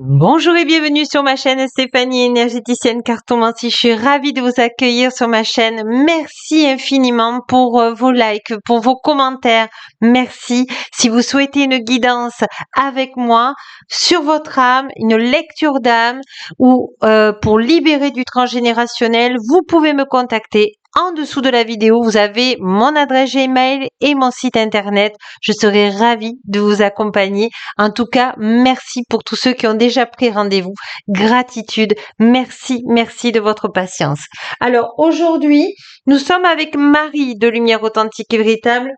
Bonjour et bienvenue sur ma chaîne Stéphanie énergéticienne cartomancie. Je suis ravie de vous accueillir sur ma chaîne. Merci infiniment pour vos likes, pour vos commentaires. Merci. Si vous souhaitez une guidance avec moi sur votre âme, une lecture d'âme ou pour libérer du transgénérationnel, vous pouvez me contacter. En dessous de la vidéo, vous avez mon adresse Gmail et mon site internet. Je serai ravie de vous accompagner. En tout cas, merci pour tous ceux qui ont déjà pris rendez-vous. Gratitude. Merci, merci de votre patience. Alors, aujourd'hui, nous sommes avec Marie de Lumière Authentique et Véritable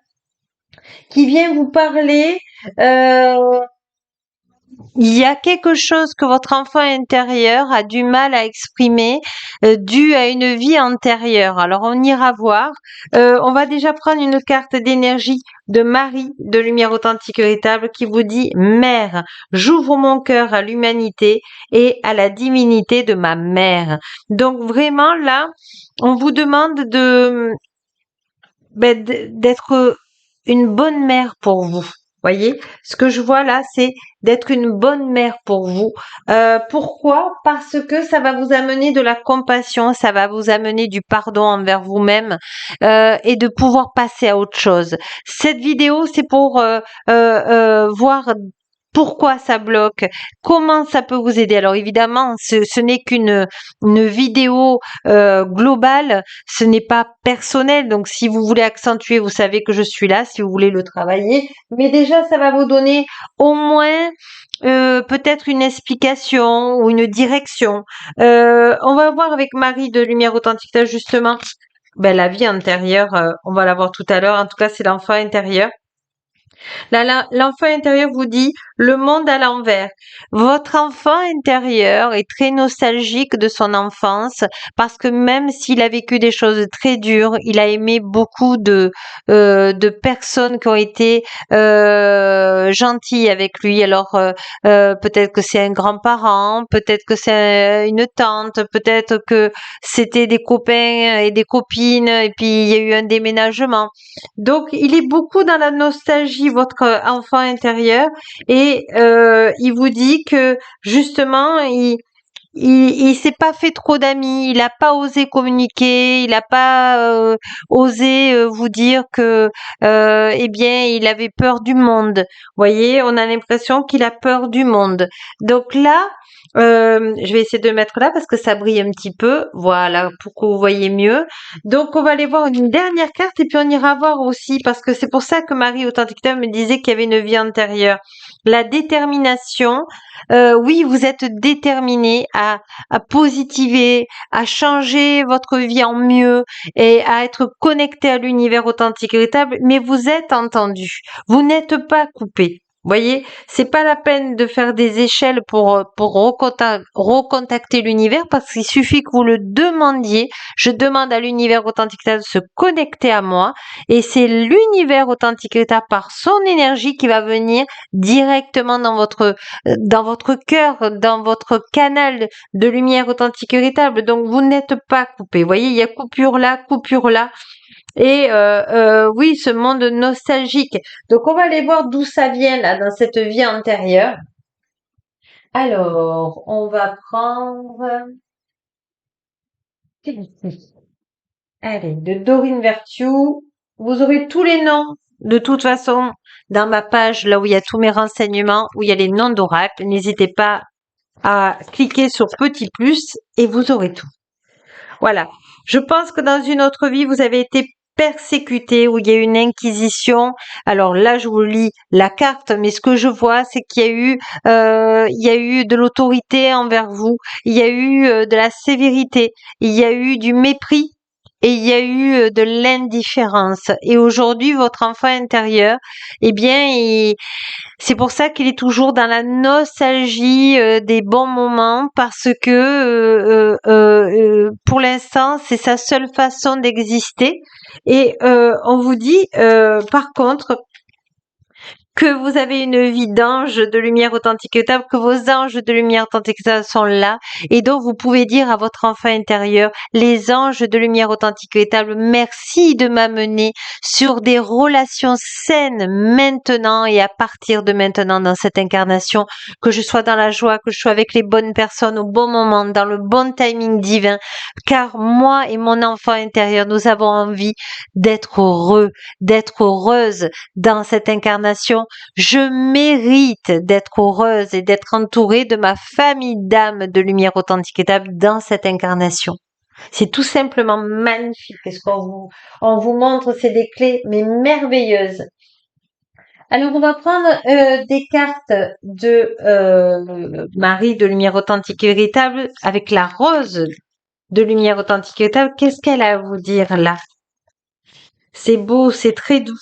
qui vient vous parler il y a quelque chose que votre enfant intérieur a du mal à exprimer dû à une vie antérieure. Alors on ira voir. On va déjà prendre une carte d'énergie de Marie de Lumière Authentique et Véritable qui vous dit: Mère, j'ouvre mon cœur à l'humanité et à la divinité de ma mère. Donc vraiment là, on vous demande d'être une bonne mère pour vous. Voyez, ce que je vois là, c'est d'être une bonne mère pour vous. Pourquoi? Parce que ça va vous amener de la compassion, ça va vous amener du pardon envers vous-même et de pouvoir passer à autre chose. Cette vidéo, c'est pour voir pourquoi ça bloque, comment ça peut vous aider. Alors évidemment, ce n'est qu'une vidéo globale, ce n'est pas personnel. Donc si vous voulez accentuer, vous savez que je suis là, si vous voulez le travailler. Mais déjà, ça va vous donner au moins peut-être une explication ou une direction. On va voir avec Marie de Lumière Authentique, là, justement, la vie antérieure, on va la voir tout à l'heure. En tout cas, c'est l'enfant intérieur. Là, l'enfant intérieur vous dit le monde à l'envers. Votre enfant intérieur est très nostalgique de son enfance parce que même s'il a vécu des choses très dures, il a aimé beaucoup de personnes qui ont été gentilles avec lui. Alors peut-être que c'est un grand-parent, peut-être que c'est une tante, peut-être que c'était des copains et des copines et puis il y a eu un déménagement. Donc, il est beaucoup dans la nostalgie, votre enfant intérieur, et il vous dit que justement, il s'est pas fait trop d'amis, il n'a pas osé communiquer, il n'a pas osé vous dire que, eh bien, il avait peur du monde. Vous voyez, on a l'impression qu'il a peur du monde. Donc là, je vais essayer de mettre là parce que ça brille un petit peu. Voilà, pour que vous voyez mieux. Donc, on va aller voir une dernière carte et puis on ira voir aussi parce que c'est pour ça que Marie Authentique me disait qu'il y avait une vie antérieure. La détermination. Oui, vous êtes déterminé à positiver, à changer votre vie en mieux et à être connecté à l'univers authentique et véritable, mais vous êtes entendu. Vous n'êtes pas coupé. Voyez, c'est pas la peine de faire des échelles pour recontacter l'univers parce qu'il suffit que vous le demandiez. Je demande à l'univers authentique de se connecter à moi et c'est l'univers authentique par son énergie qui va venir directement dans votre cœur, dans votre canal de lumière authentique et véritable. Donc vous n'êtes pas coupé. Vous voyez, il y a coupure là, coupure là. Et oui, ce monde nostalgique. Donc on va aller voir d'où ça vient là dans cette vie antérieure. Alors, on va prendre allez, de Dorine Vertu. Vous aurez tous les noms de toute façon dans ma page là où il y a tous mes renseignements, où il y a les noms d'oracle. N'hésitez pas à cliquer sur petit plus et vous aurez tout. Voilà. Je pense que dans une autre vie, vous avez été persécuté, où il y a eu une inquisition. Alors là, je vous lis la carte, mais ce que je vois, c'est qu'il y a eu de l'autorité envers vous, il y a eu de la sévérité, il y a eu du mépris. Et il y a eu de l'indifférence. Et aujourd'hui, votre enfant intérieur, eh bien, c'est pour ça qu'il est toujours dans la nostalgie des bons moments parce que pour l'instant c'est sa seule façon d'exister et on vous dit par contre que vous avez une vie d'ange de lumière authentique et stable, que vos anges de lumière authentique et stable sont là. Et donc, vous pouvez dire à votre enfant intérieur, les anges de lumière authentique et stable, merci de m'amener sur des relations saines maintenant et à partir de maintenant dans cette incarnation, que je sois dans la joie, que je sois avec les bonnes personnes au bon moment, dans le bon timing divin, car moi et mon enfant intérieur, nous avons envie d'être heureux, d'être heureuse dans cette incarnation. Je mérite d'être heureuse et d'être entourée de ma famille d'âmes de lumière authentique et stable dans cette incarnation. C'est tout simplement magnifique. Ce on vous montre, c'est des clés, mais merveilleuses. Alors, on va prendre des cartes de Marie de lumière authentique et véritable avec la rose de lumière authentique et véritable. Qu'est-ce qu'elle a à vous dire là? C'est beau, c'est très doux.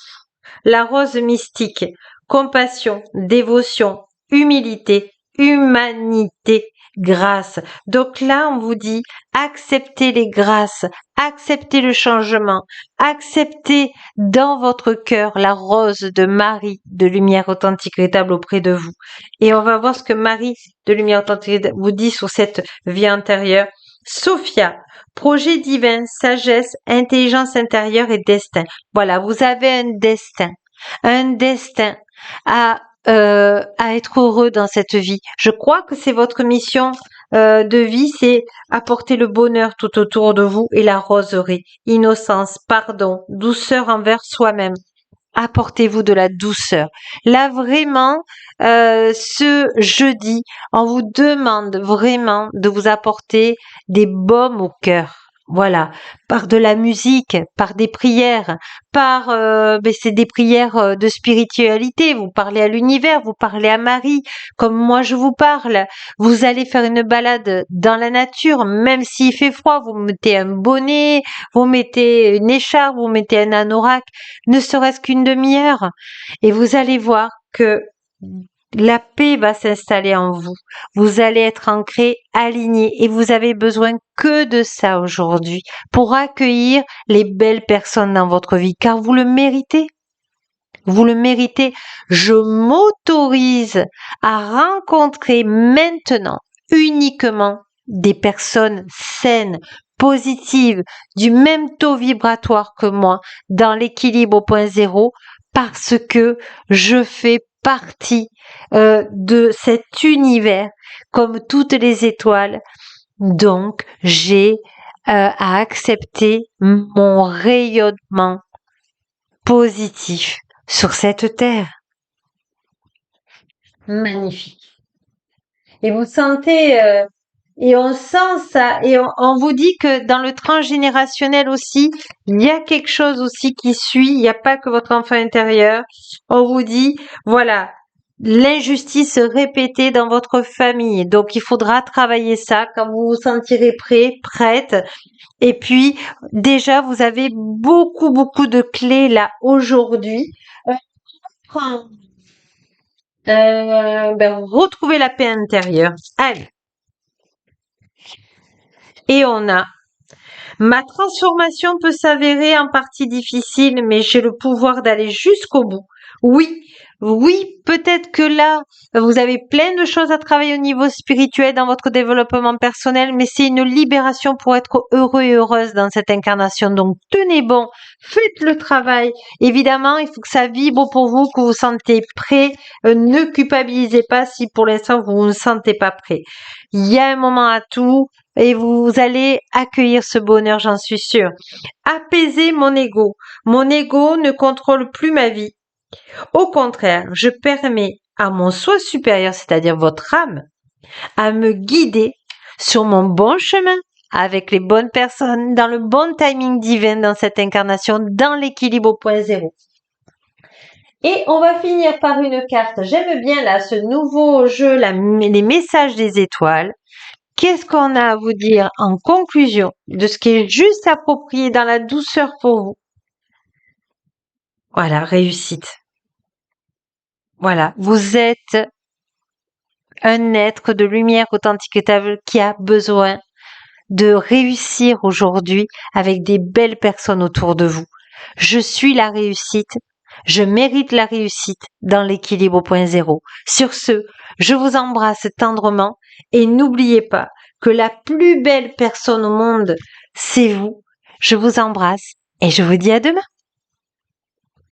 La rose mystique, compassion, dévotion, humilité, humanité, grâce. Donc là, on vous dit, acceptez les grâces, acceptez le changement, acceptez dans votre cœur la rose de Marie de lumière authentique véritable auprès de vous. Et on va voir ce que Marie de lumière authentique vous dit sur cette vie antérieure. Sophia, projet divin, sagesse, intelligence intérieure et destin. Voilà, vous avez un destin à être heureux dans cette vie. Je crois que c'est votre mission de vie, c'est apporter le bonheur tout autour de vous et la roseraie, innocence, pardon, douceur envers soi-même. Apportez-vous de la douceur. Là, vraiment, ce jeudi, on vous demande vraiment de vous apporter des baumes au cœur. Voilà, par de la musique, par des prières, c'est des prières de spiritualité. Vous parlez à l'univers, vous parlez à Marie, comme moi je vous parle. Vous allez faire une balade dans la nature, même s'il fait froid, vous mettez un bonnet, vous mettez une écharpe, vous mettez un anorak, ne serait-ce qu'une demi-heure, et vous allez voir que la paix va s'installer en vous. Vous allez être ancré, aligné, et vous avez besoin que de ça aujourd'hui pour accueillir les belles personnes dans votre vie, car vous le méritez. Vous le méritez. Je m'autorise à rencontrer maintenant uniquement des personnes saines, positives, du même taux vibratoire que moi, dans l'équilibre au point zéro, parce que je fais partie de cet univers comme toutes les étoiles. Donc, j'ai à accepter mon rayonnement positif sur cette terre. Magnifique. Et vous sentez, et on sent ça, et on vous dit que dans le transgénérationnel aussi, il y a quelque chose aussi qui suit, il n'y a pas que votre enfant intérieur. On vous dit, voilà, l'injustice répétée dans votre famille. Donc, il faudra travailler ça quand vous vous sentirez prêt, prête. Et puis, déjà, vous avez beaucoup, beaucoup de clés là aujourd'hui. Retrouver la paix intérieure. Allez. Et on a ma transformation peut s'avérer en partie difficile, mais j'ai le pouvoir d'aller jusqu'au bout. Oui, oui, peut-être que là, vous avez plein de choses à travailler au niveau spirituel dans votre développement personnel, mais c'est une libération pour être heureux et heureuse dans cette incarnation. Donc, tenez bon, faites le travail. Évidemment, il faut que ça vibre pour vous, que vous vous sentez prêt. Ne culpabilisez pas si pour l'instant vous ne vous sentez pas prêt. Il y a un moment à tout et vous allez accueillir ce bonheur, j'en suis sûre. Apaiser mon ego. Mon ego ne contrôle plus ma vie. Au contraire, je permets à mon soi supérieur, c'est-à-dire votre âme, à me guider sur mon bon chemin avec les bonnes personnes, dans le bon timing divin dans cette incarnation, dans l'équilibre au point zéro. Et on va finir par une carte. J'aime bien là ce nouveau jeu, les messages des étoiles. Qu'est-ce qu'on a à vous dire en conclusion de ce qui est juste approprié dans la douceur pour vous? Voilà, réussite. Voilà, vous êtes un être de lumière authentique et stable qui a besoin de réussir aujourd'hui avec des belles personnes autour de vous. Je suis la réussite. Je mérite la réussite dans l'équilibre au point zéro. Sur ce, je vous embrasse tendrement et n'oubliez pas que la plus belle personne au monde, c'est vous. Je vous embrasse et je vous dis à demain.